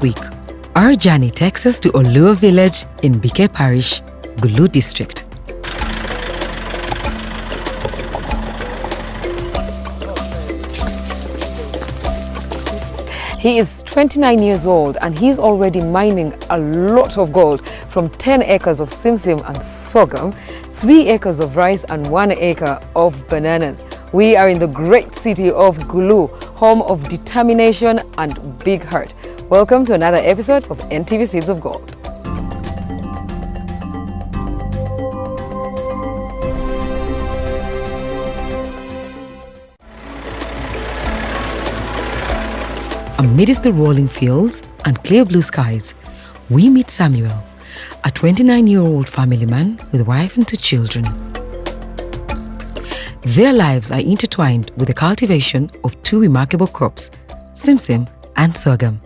week, our journey takes us to Oluo village in Bike Parish, Gulu district. He is 29 years old and he's already mining a lot of gold from 10 acres of simsim and sorghum, 3 acres of rice and 1 acre of bananas. We are in the great city of Gulu, home of determination and big heart. Welcome to another episode of NTV Seeds of Gold. Amidst the rolling fields and clear blue skies, we meet Samuel, a 29-year-old family man with wife and 2 children. Their lives are intertwined with the cultivation of 2 remarkable crops, simsim and sorghum.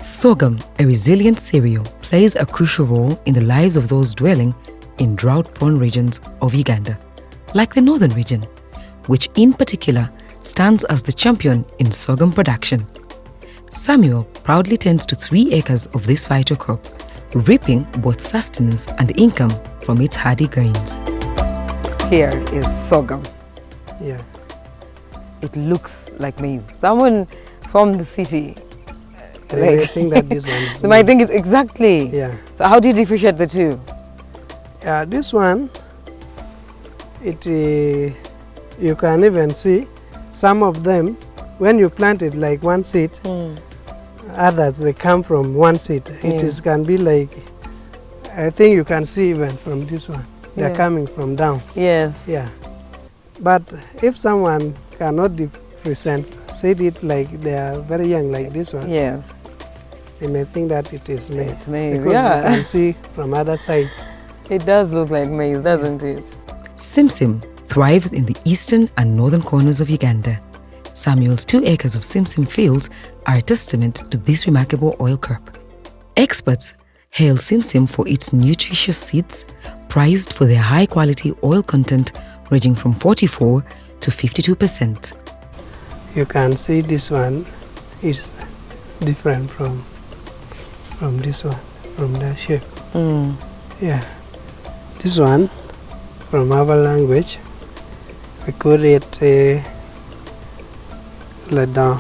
Sorghum, a resilient cereal, plays a crucial role in the lives of those dwelling in drought-prone regions of Uganda, like the northern region, which in particular stands as the champion in sorghum production. Samuel proudly tends to 3 acres of this vital crop, reaping both sustenance and income from its hardy grains. Here is sorghum. Yeah. It looks like maize. Someone from the city They may think that this one is they might think it's exactly. Yeah. So how do you differentiate the two? This one, you can even see some of them, when you plant it like one seed, others they come from one seed. Can be like, I think you can see even from this one, they're coming from down. Yes. Yeah. But if someone cannot differentiate, said it like they are very young like this one, Yes. they may think that it is maize. It's maize, because yeah. you can see from other side. It does look like maize, doesn't it? Simsim thrives in the eastern and northern corners of Uganda. Samuel's 2 acres of simsim fields are a testament to this remarkable oil crop. Experts hail simsim for its nutritious seeds, prized for their high-quality oil content ranging from 44 to 52%. You can see this one is different from this one, from the shape. Yeah. This one, from our language, we call it ladon.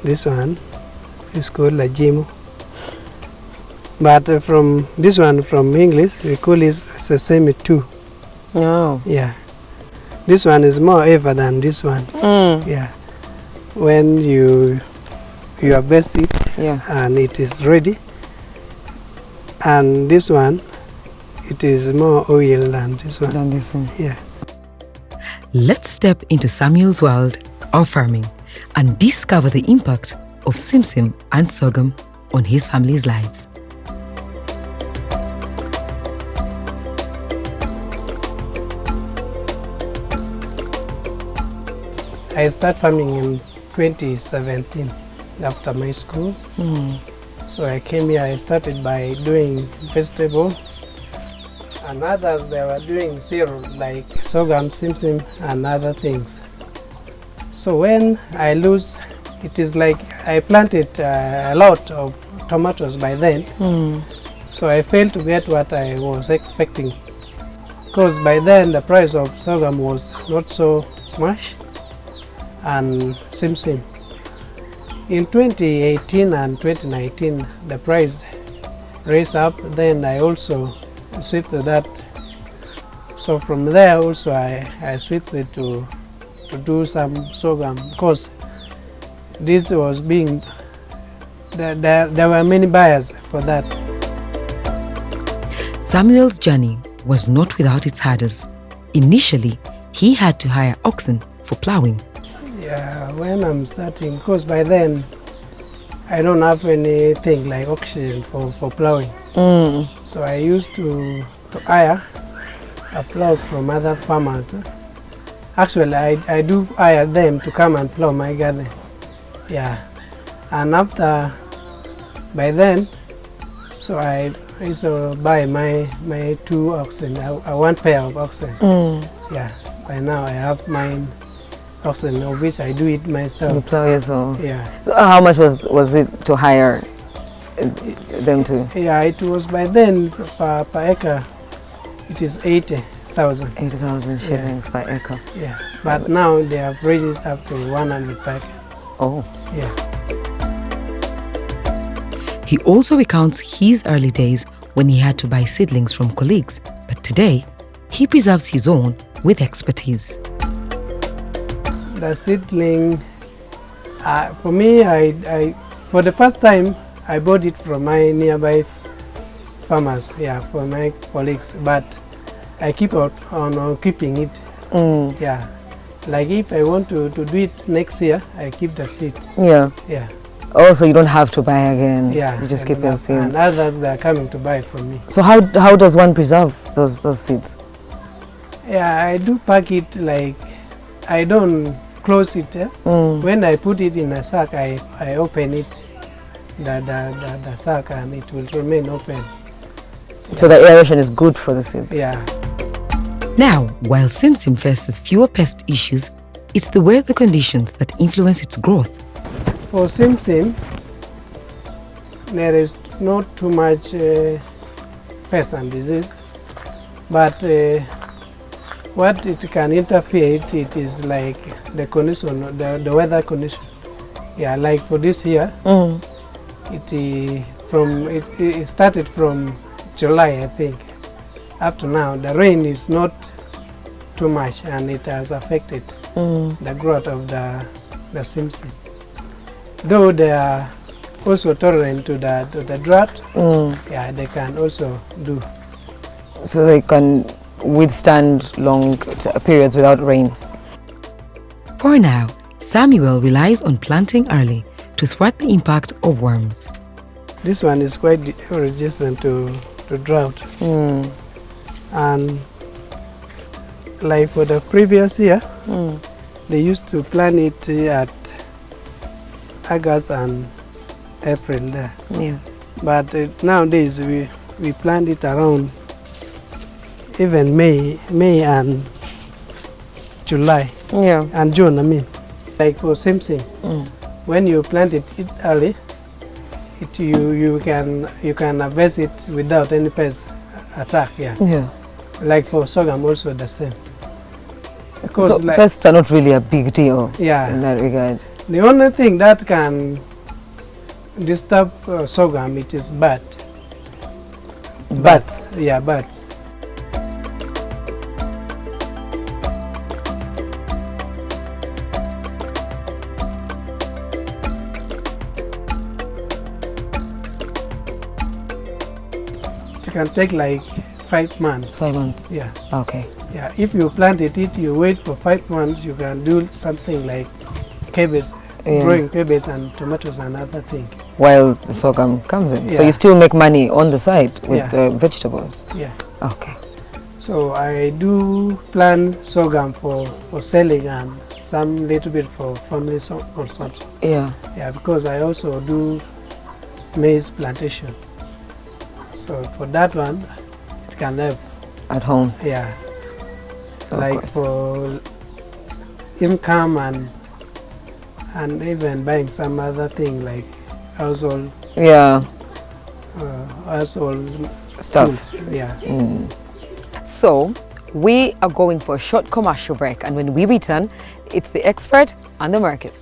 This one is called lajimu. But from this one, from English, we call it sesame too. Oh. Yeah. This one is more ever than this one. Yeah. When you harvest it, and it is ready, and this one, it is more oil than this one. Yeah. Let's step into Samuel's world of farming and discover the impact of simsim and sorghum on his family's lives. I started farming in 2017 after my school. So I came here, I started by doing vegetable, and others they were doing cereal like sorghum, simsim and other things. So when I lose, it is like I planted a lot of tomatoes by then. So I failed to get what I was expecting, because by then the price of sorghum was not so much and simsim. In 2018 and 2019 the price raised up, then I also switched that. So from there also I switched to do some sorghum, because this was being, there were many buyers for that. Samuel's journey was not without its hurdles. Initially, he had to hire oxen for plowing. Yeah, when I'm starting, because by then I don't have anything like oxygen for plowing. So I used to hire a plow from other farmers. Actually, I do hire them to come and plow my garden. Yeah, and after, by then, so I used to buy my 2 oxen, one pair of oxen. Yeah, by now I have mine oxen, of which I do it You myself. plow yourself. Yeah. So how much was it to hire them to? Yeah, it was by then per acre, it is 80,000. 80,000 shillings per acre. Yeah, but now they have raised it up to 100 per acre. Oh. Yeah. He also recounts his early days when he had to buy seedlings from colleagues, but today he preserves his own with expertise. The seedling, for me, I for the first time I bought it from my nearby farmers, yeah, for my colleagues, but I keep on keeping it. Yeah, like if I want to do it next year, I keep the seed. Yeah. Yeah. Oh, so you don't have to buy again. Yeah. You just keep your seeds. And others, they are coming to buy from me. So how does one preserve those seeds? Yeah, I do pack it, like I don't close it. When I put it in a sack, I open it, the sack, and it will remain open. So the aeration is good for the seeds. Yeah. Now, while Sim Sim faces fewer pest issues, it's the weather conditions that influence its growth. For Sim Sim, there is not too much pest and disease, but what it can interfere it is like the condition, the weather condition. Yeah, like for this year, it started from July, I think, up to now. The rain is not too much, and it has affected the growth of the Sim Sim. Though they are also tolerant to the drought, yeah, they can also do. So they can withstand long periods without rain. For now, Samuel relies on planting early to thwart the impact of worms. This one is quite resistant to drought. And like for the previous year, they used to plant it at August and April there. Yeah. But nowadays we plant it around even May and July. Yeah. And June, I mean. Like for Sim Sim, when you plant it early, you can harvest it without any pest attack. Yeah. Yeah. Like for sorghum also the same. So like, pests are not really a big deal yeah, in that regard. the only thing that can disturb sorghum, it is bat. Bats. Yeah, bats. It can take like 5 months. 5 months. Yeah. Okay. Yeah. If you planted it, you wait for 5 months, you can do something like cabbage, growing cabbage and tomatoes and other things. While the sorghum comes in. So Yeah. you still make money on the side with Yeah. the vegetables. Yeah. Okay. So I do plant sorghum for selling and some little bit for family consumption. Yeah. Yeah, because I also do maize plantation. So for that one, it can help. At home. Yeah. Of Like course. for income and even buying some other thing like household Yeah. household Stuff. tools. Yeah. So we are going for a short commercial break, and when we return, it's the expert on the markets.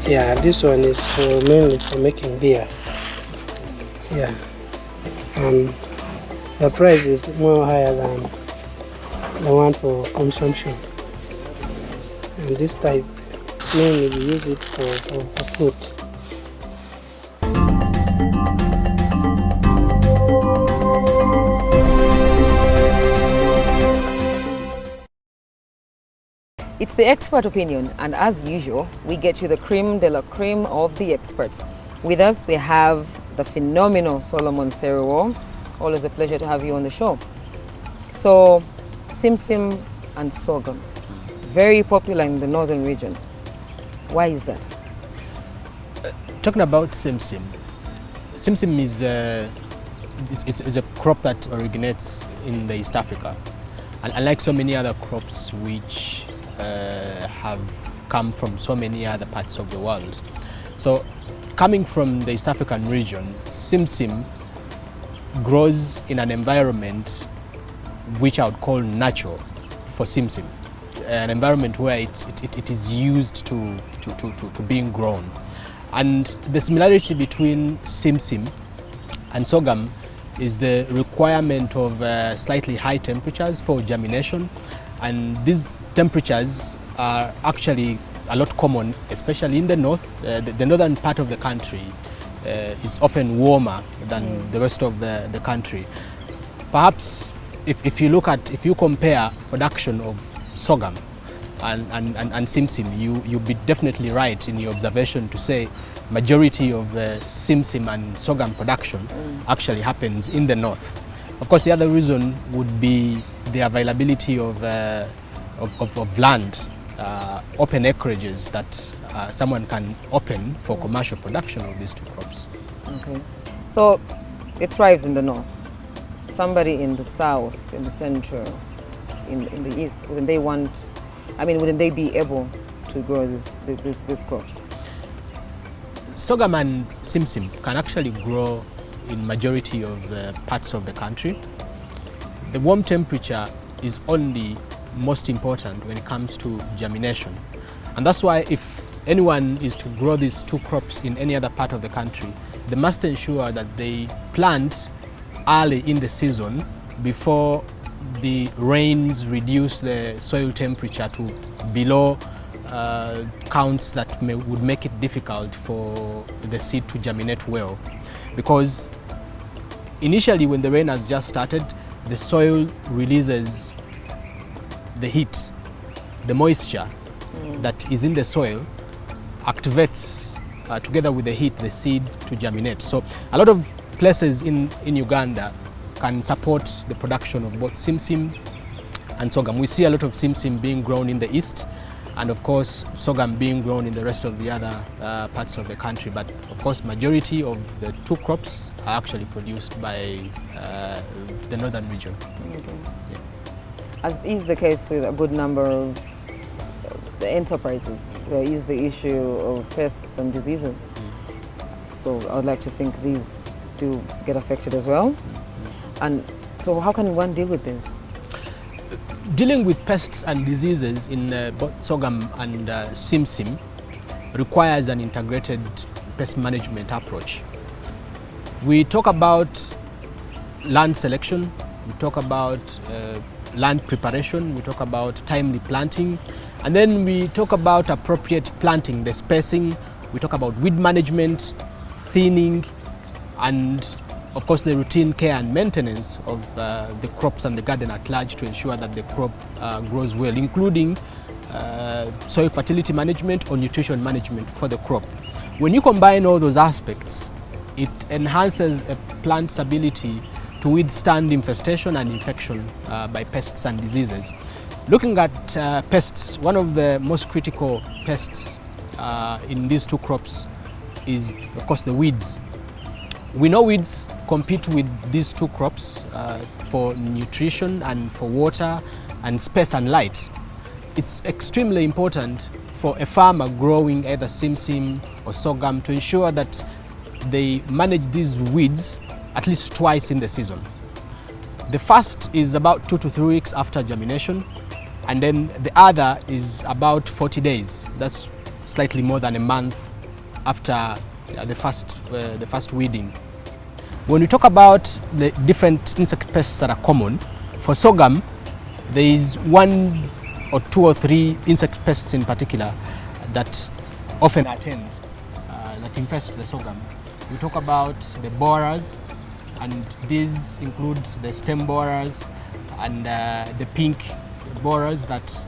Yeah, this one is mainly for making beer. Yeah, and the price is more higher than the one for consumption. And this type, mainly we use it for food. It's the expert opinion, and as usual, we get you the creme de la creme of the experts. With us, we have the phenomenal Solomon Seriwo. Always a pleasure to have you on the show. So, simsim and sorghum, very popular in the northern region. Why is that? Talking about simsim, simsim is a crop that originates in the East Africa, and unlike so many other crops which have come from so many other parts of the world. So, coming from the East African region, simsim grows in an environment which I would call natural for simsim, an environment where it is used to being grown. And the similarity between simsim and sorghum is the requirement of slightly high temperatures for germination, and these temperatures are actually a lot common, especially in the north. The northern part of the country is often warmer than the rest of the country. Perhaps if you compare production of sorghum and simsim, you'll be definitely right in your observation to say majority of the simsim and sorghum production actually happens in the north. Of course, the other reason would be the availability of land, open acreages that someone can open for commercial production of these two crops. Okay, so it thrives in the north. Somebody in the south, in the center, in the east, wouldn't they be able to grow these crops? Sorghum and simsim can actually grow in majority of the parts of the country. The warm temperature is only most important when it comes to germination, and that's why if anyone is to grow these two crops in any other part of the country, they must ensure that they plant early in the season before the rains reduce the soil temperature to below counts that would make it difficult for the seed to germinate well. Because initially when the rain has just started, the soil releases the heat, the moisture that is in the soil activates together with the heat the seed to germinate. So a lot of places in Uganda can support the production of both simsim and sorghum. We see a lot of simsim being grown in the east, and of course sorghum being grown in the rest of the other parts of the country. But of course majority of the two crops are actually produced by the northern region. Okay. Yeah. As is the case with a good number of the enterprises, there is the issue of pests and diseases. So I would like to think these do get affected as well. And so how can one deal with this? Dealing with pests and diseases in both sorghum and simsim requires an integrated pest management approach. We talk about land selection, we talk about land preparation, we talk about timely planting, and then we talk about appropriate planting, the spacing, we talk about weed management, thinning, and of course the routine care and maintenance of the crops and the garden at large to ensure that the crop grows well, including soil fertility management or nutrition management for the crop. When you combine all those aspects, it enhances a plant's ability to withstand infestation and infection by pests and diseases. Looking at pests, one of the most critical pests in these two crops is of course the weeds. We know weeds compete with these two crops for nutrition and for water and space and light. It's extremely important for a farmer growing either simsim or sorghum to ensure that they manage these weeds at least twice in the season. The first is about 2 to 3 weeks after germination, and then the other is about 40 days. That's slightly more than a month after the first weeding. When we talk about the different insect pests that are common, for sorghum, there is 1 or 2 or 3 insect pests in particular that often attend, that infest the sorghum. We talk about the borers, and these include the stem borers and the pink borers that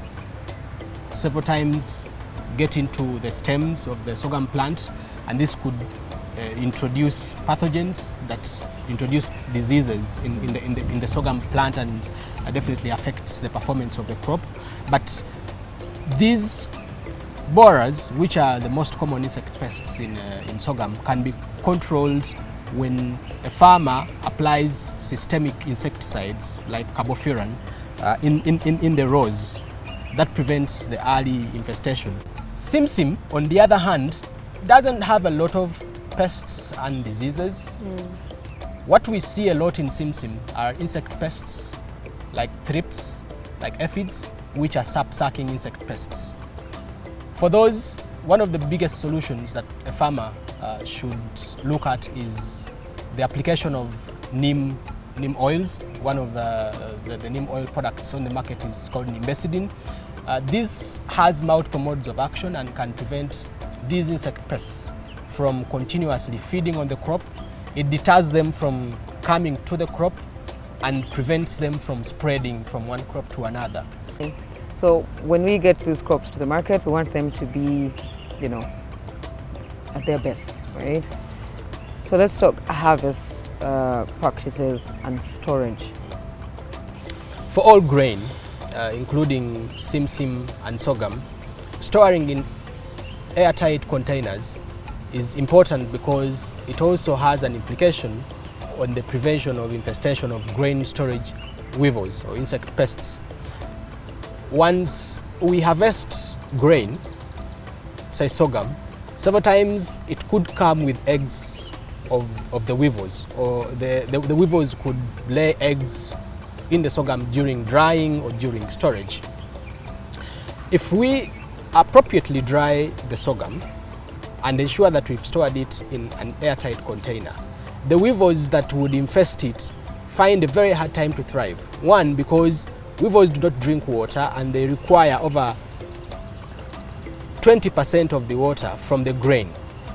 several times get into the stems of the sorghum plant, and this could introduce pathogens that introduce diseases in the sorghum plant, and definitely affects the performance of the crop. But these borers, which are the most common insect pests in sorghum, can be controlled when a farmer applies systemic insecticides like carbofuran in the rows. That prevents the early infestation. Simsim, on the other hand, doesn't have a lot of pests and diseases. What we see a lot in simsim are insect pests like thrips, like aphids, which are sap-sucking insect pests. For those, one of the biggest solutions that a farmer should look at is the application of neem oils. One of the neem oil products on the market is called nimbecidine. This has multiple modes of action and can prevent these insect pests from continuously feeding on the crop. It deters them from coming to the crop and prevents them from spreading from one crop to another. So when we get these crops to the market, we want them to be, at their best, right? So let's talk harvest practices and storage. For all grain, including simsim and sorghum, storing in airtight containers is important because it also has an implication on the prevention of infestation of grain storage weevils or insect pests. Once we harvest grain, say sorghum, several times it could come with eggs of the weevils, or the weevils could lay eggs in the sorghum during drying or during storage. If we appropriately dry the sorghum and ensure that we've stored it in an airtight container, the weevils that would infest it find a very hard time to thrive. One, because weevils do not drink water and they require over 20% of the water from the grain.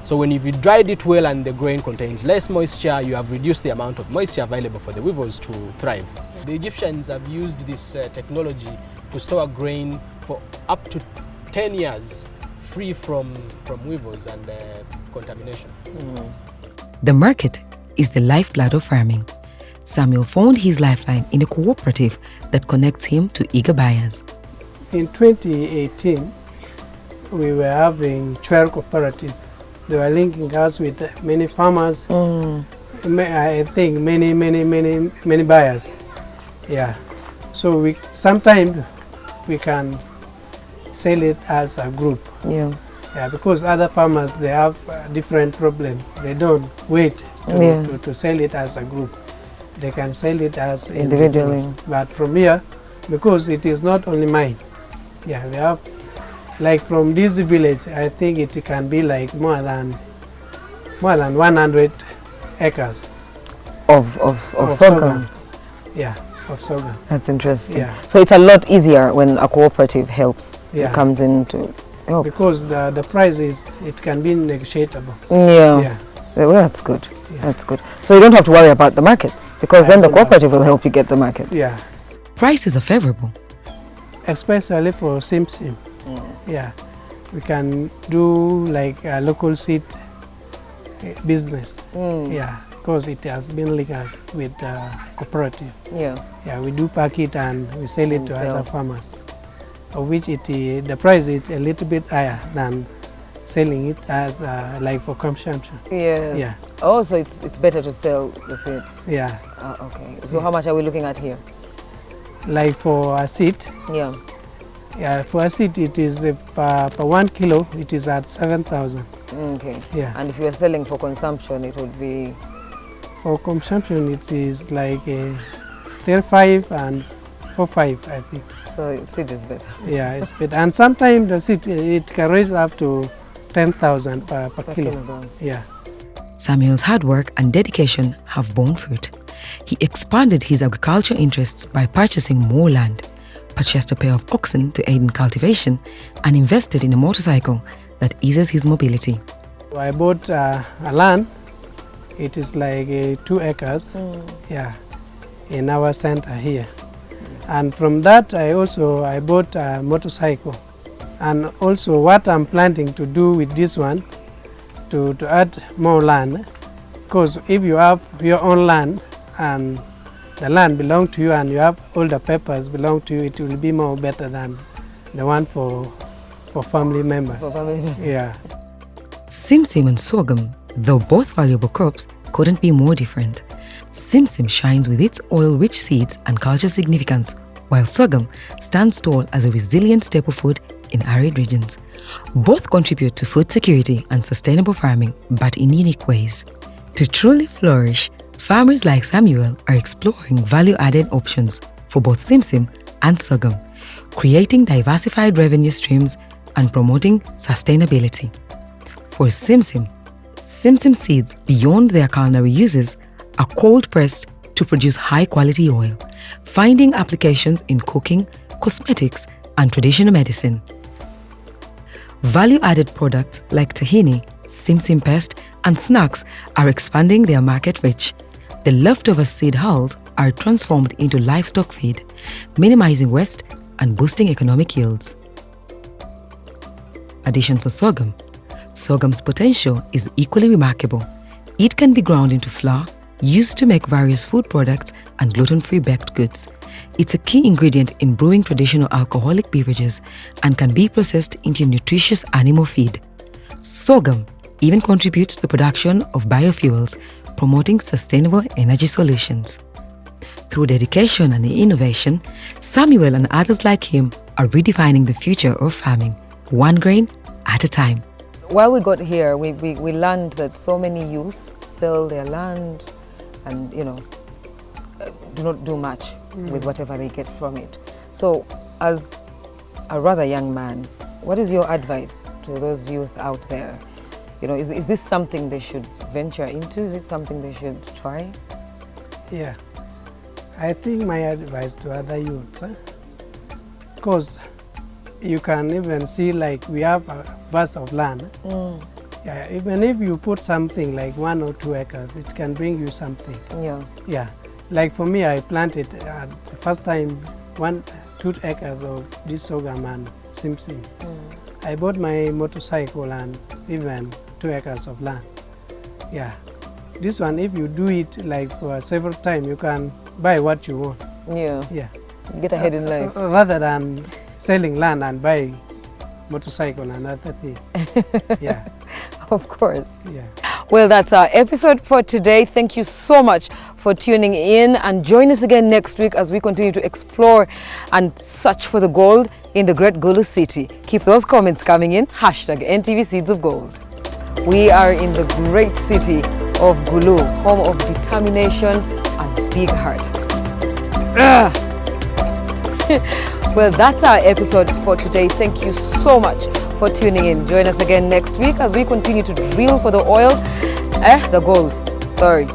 So when you've dried it well and the grain contains less moisture, you have reduced the amount of moisture available for the weevils to thrive. The Egyptians have used this technology to store grain for up to 10 years free from weevils and contamination. The market is the lifeblood of farming. Samuel found his lifeline in a cooperative that connects him to eager buyers. In 2018, we were having 12 cooperatives. They were linking us with many farmers. I think many buyers. Yeah. So sometimes we can sell it as a group. Yeah. Yeah, because other farmers, they have different problems. They don't wait to sell it as a group. They can sell it as individually. But from here, because it is not only mine. Yeah, we have, like from this village, I think it can be like more than 100 acres Of sorghum. Yeah, of sorghum. That's interesting. Yeah. So it's a lot easier when a cooperative helps. Yeah. It comes in to help. Because the price it can be negotiable. Yeah. Well, that's good. Yeah. That's good. So you don't have to worry about the markets, because then the cooperative will help you get the markets. Yeah. Prices are favorable. Especially for simsim. Yeah. We can do like a local seed business. Yeah. Because it has been linked us with cooperative. Yeah. Yeah, we do pack it and we sell it to other farmers, of which the price is a little bit higher than selling it as like for consumption. Yes. Yeah. Oh, so it's better to sell the seed. Yeah. Okay. So how much are we looking at here? Like for a seed. Yeah. Yeah, for a seed it is per 1 kilo it is at 7,000. Okay. Yeah. And if you are selling for consumption, it would be. For consumption it is like 35 and 45, I think. So seed is better. Yeah, it's better. And sometimes the seed it can raise up to 10,000 per kilo. kilogram. Yeah. Samuel's hard work and dedication have borne fruit. He expanded his agriculture interests by purchasing more land, purchased a pair of oxen to aid in cultivation, and invested in a motorcycle that eases his mobility. I bought a land. It is like 2 acres. Yeah, in our center here. And from that I bought a motorcycle And also what I'm planning to do with this one, to add more land, because if you have your own land and the land belong to you and you have all the papers belong to you, it will be more better than the one for family members. Yeah. Simsim and sorghum, though both valuable crops, couldn't be more different. Simsim shines with its oil-rich seeds and cultural significance, while sorghum stands tall as a resilient staple food in arid regions. Both contribute to food security and sustainable farming, but in unique ways. To truly flourish, farmers like Samuel are exploring value-added options for both simsim and sorghum, creating diversified revenue streams and promoting sustainability. For simsim, simsim seeds beyond their culinary uses are cold pressed to produce high-quality oil, finding applications in cooking, cosmetics, and traditional medicine. Value-added products like tahini, simsim pest, and snacks are expanding their market reach. The leftover seed hulls are transformed into livestock feed, minimizing waste and boosting economic yields. Addition for sorghum. Sorghum's potential is equally remarkable. It can be ground into flour, used to make various food products and gluten-free baked goods. It's a key ingredient in brewing traditional alcoholic beverages and can be processed into nutritious animal feed. Sorghum even contributes to the production of biofuels, promoting sustainable energy solutions. Through dedication and innovation, Samuel and others like him are redefining the future of farming, one grain at a time. While we got here, we learned that so many youth sell their land and, do not do much with whatever they get from it. So, as a rather young man, what is your advice to those youth out there? Is this something they should venture into? Is it something they should try? Yeah. I think my advice to other youths, because you can even see like we have a vast of land. Yeah, even if you put something like 1 or 2 acres, it can bring you something. Yeah. Like for me, I planted the first time 2 acres of this sorghum and simsim. I bought my motorcycle and even 2 acres of land. Yeah. This one, if you do it like for several times, you can buy what you want. Yeah. Yeah. Get ahead in life. Rather than selling land and buy motorcycle and other things. Yeah. Of course. Yeah. Well, that's our episode for today. Thank you so much for tuning in, and join us again next week as we continue to explore and search for the gold in the great Gulu city. Keep those comments coming in. #NTV Seeds of Gold. We are in the great city of Gulu, home of determination and big heart. Well, that's our episode for today. Thank you so much for tuning in. Join us again next week as we continue to drill for the oil, the gold. Sorry.